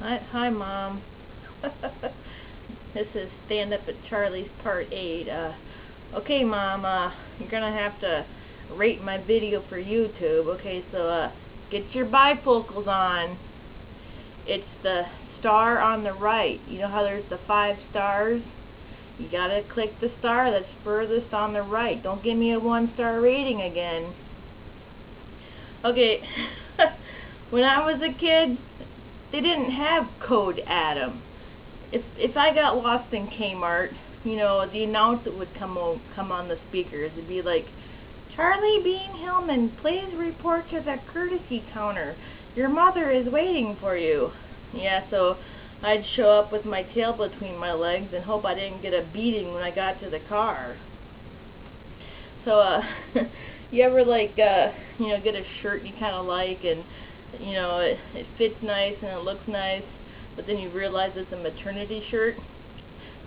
Hi, Mom. This is Stand Up at Charlie's Part 8. Okay, Mom, you're gonna have to rate my video for YouTube. Okay, so, get your bifocals on. It's the star on the right. You know how there's the 5 stars? You gotta click the star that's furthest on the right. Don't give me a 1-star rating again. Okay, when I was a kid, they didn't have Code Adam. If I got lost in Kmart, you know, the announcement would come on the speakers. It'd be like, Charlie Bean Hillman, please report to the courtesy counter. Your mother is waiting for you. Yeah, so I'd show up with my tail between my legs and hope I didn't get a beating when I got to the car. So, you ever like, you know, get a shirt you kind of like and, you know, it fits nice and it looks nice, but then you realize it's a maternity shirt?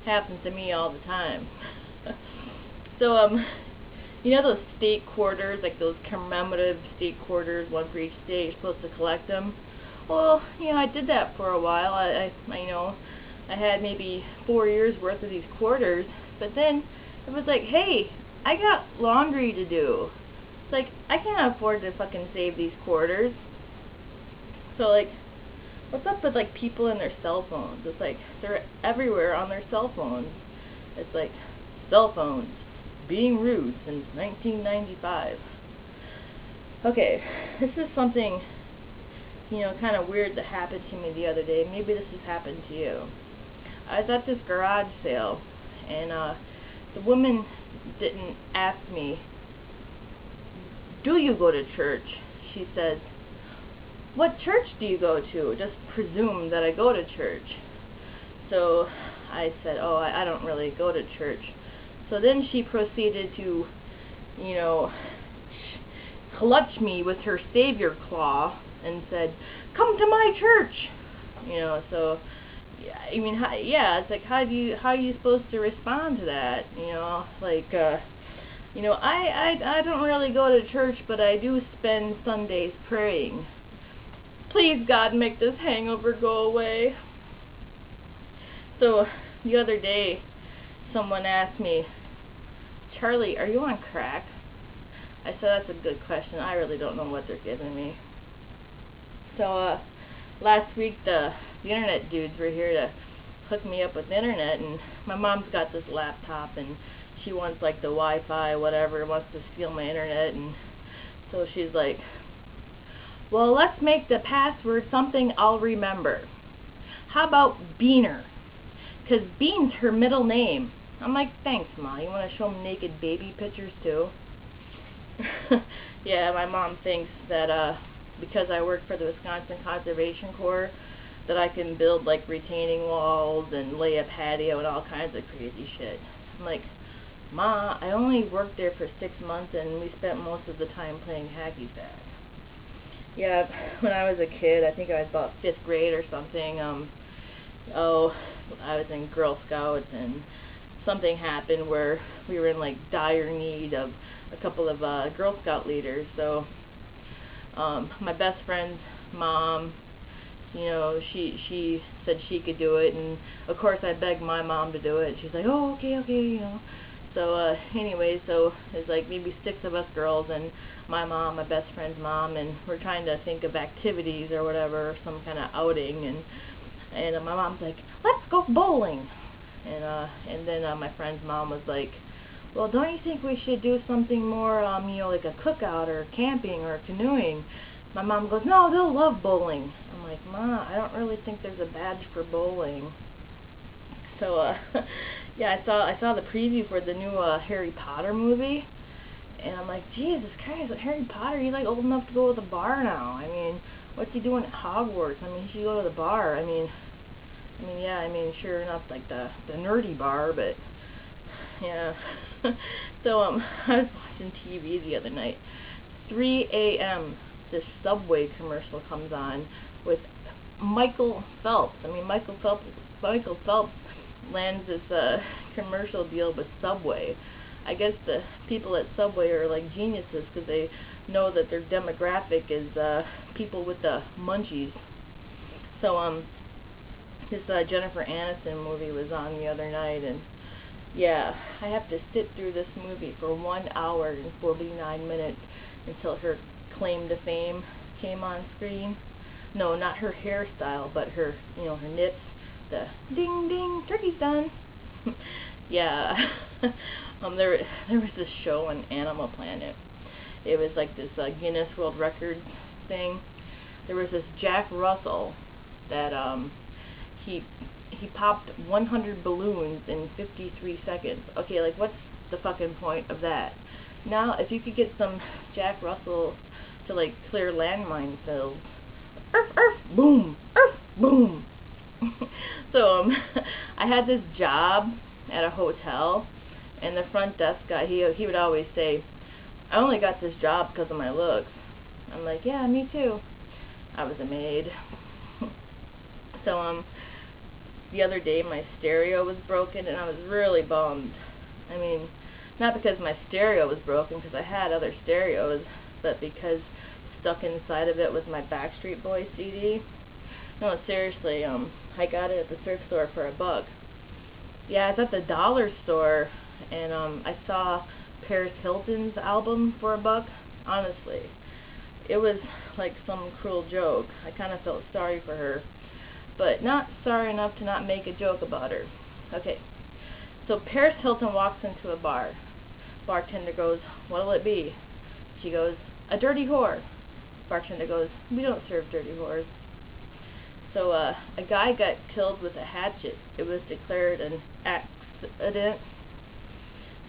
Happens to me all the time. So, you know those state quarters, like those commemorative state quarters, one for each state, you're supposed to collect them? Well, you know, I did that for a while. I you know, I had maybe 4 years worth of these quarters, but then it was like, hey, I got laundry to do. It's like, I can't afford to fucking save these quarters. So, like, what's up with, like, people and their cell phones? It's like, they're everywhere on their cell phones. It's like, cell phones being rude since 1995. Okay, this is something, you know, kind of weird that happened to me the other day. Maybe this has happened to you. I was at this garage sale, and the woman didn't ask me, do you go to church? She says, what church do you go to? Just presume that I go to church. So I said, oh, I don't really go to church. So then she proceeded to, you know, clutch me with her savior claw and said, come to my church. You know, so, yeah, I mean, yeah, it's like, how are you supposed to respond to that? You know, like, you know, I don't really go to church, but I do spend Sundays praying. Please, God, make this hangover go away. So, the other day, someone asked me, Charlie, are you on crack? I said, that's a good question. I really don't know what they're giving me. So, last week, the internet dudes were here to hook me up with the internet, and my mom's got this laptop, and she wants, like, the Wi-Fi, whatever, wants to steal my internet, and so she's like, well, let's make the password something I'll remember. How about Beaner? Because Bean's her middle name. I'm like, thanks, Ma. You want to show them naked baby pictures, too? Yeah, my mom thinks that because I work for the Wisconsin Conservation Corps, that I can build, like, retaining walls and lay a patio and all kinds of crazy shit. I'm like, Ma, I only worked there for 6 months, and we spent most of the time playing hacky sack. Yeah, when I was a kid, I think I was about 5th grade or something, oh, I was in Girl Scouts, and something happened where we were in, like, dire need of a couple of Girl Scout leaders. So, my best friend's mom, you know, she said she could do it, and of course I begged my mom to do it. She's like, oh, okay, you know. So, anyway, so there's like maybe 6 of us girls and my mom, my best friend's mom, and we're trying to think of activities or whatever, some kind of outing, and my mom's like, let's go bowling. And then my friend's mom was like, well, don't you think we should do something more, you know, like a cookout or camping or canoeing? My mom goes, no, they'll love bowling. I'm like, Ma, I don't really think there's a badge for bowling. So, yeah, I saw the preview for the new Harry Potter movie, and I'm like, Jesus Christ, Harry Potter, he's like old enough to go to the bar now. I mean, what's he doing at Hogwarts? I mean, he should go to the bar. I mean, yeah, I mean, sure enough, like the nerdy bar, but yeah. So, I was watching TV the other night. 3 a.m. this Subway commercial comes on with Michael Phelps. I mean, Michael Phelps lands this commercial deal with Subway. I guess the people at Subway are like geniuses because they know that their demographic is people with the munchies. So this Jennifer Aniston movie was on the other night, and yeah, I have to sit through this movie for 1 hour and 49 minutes until her claim to fame came on screen. No, not her hairstyle, but her, her knits, the ding ding, turkey's done. Yeah. There was this show on Animal Planet. It was like this Guinness World Record thing. There was this Jack Russell that he popped 100 balloons in 53 seconds. Okay, like what's the fucking point of that? Now, if you could get some Jack Russell to like clear landmine fields, boom, boom. So I had this job at a hotel, and the front desk guy, he would always say, I only got this job because of my looks. I'm like, yeah, me too. I was a maid. So the other day my stereo was broken, and I was really bummed. I mean, not because my stereo was broken, because I had other stereos, but because stuck inside of it was my Backstreet Boys CD. No, seriously, I got it at the thrift store for $1. Yeah, I was at the dollar store, and I saw Paris Hilton's album for $1. Honestly, it was like some cruel joke. I kind of felt sorry for her, but not sorry enough to not make a joke about her. Okay, so Paris Hilton walks into a bar. Bartender goes, what'll it be? She goes, a dirty whore. Bartender goes, we don't serve dirty whores. So a guy got killed with a hatchet. It was declared an accident.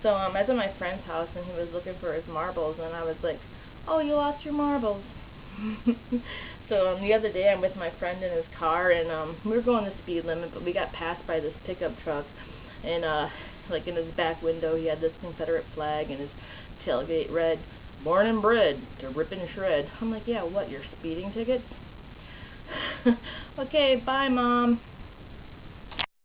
So I was at my friend's house, and he was looking for his marbles, and I was like, oh, you lost your marbles. So the other day I'm with my friend in his car, and we were going the speed limit, but we got passed by this pickup truck, and like in his back window he had this Confederate flag, and his tailgate read, born and bred to rip and shred. I'm like, yeah, what, your speeding tickets? Okay, bye, Mom.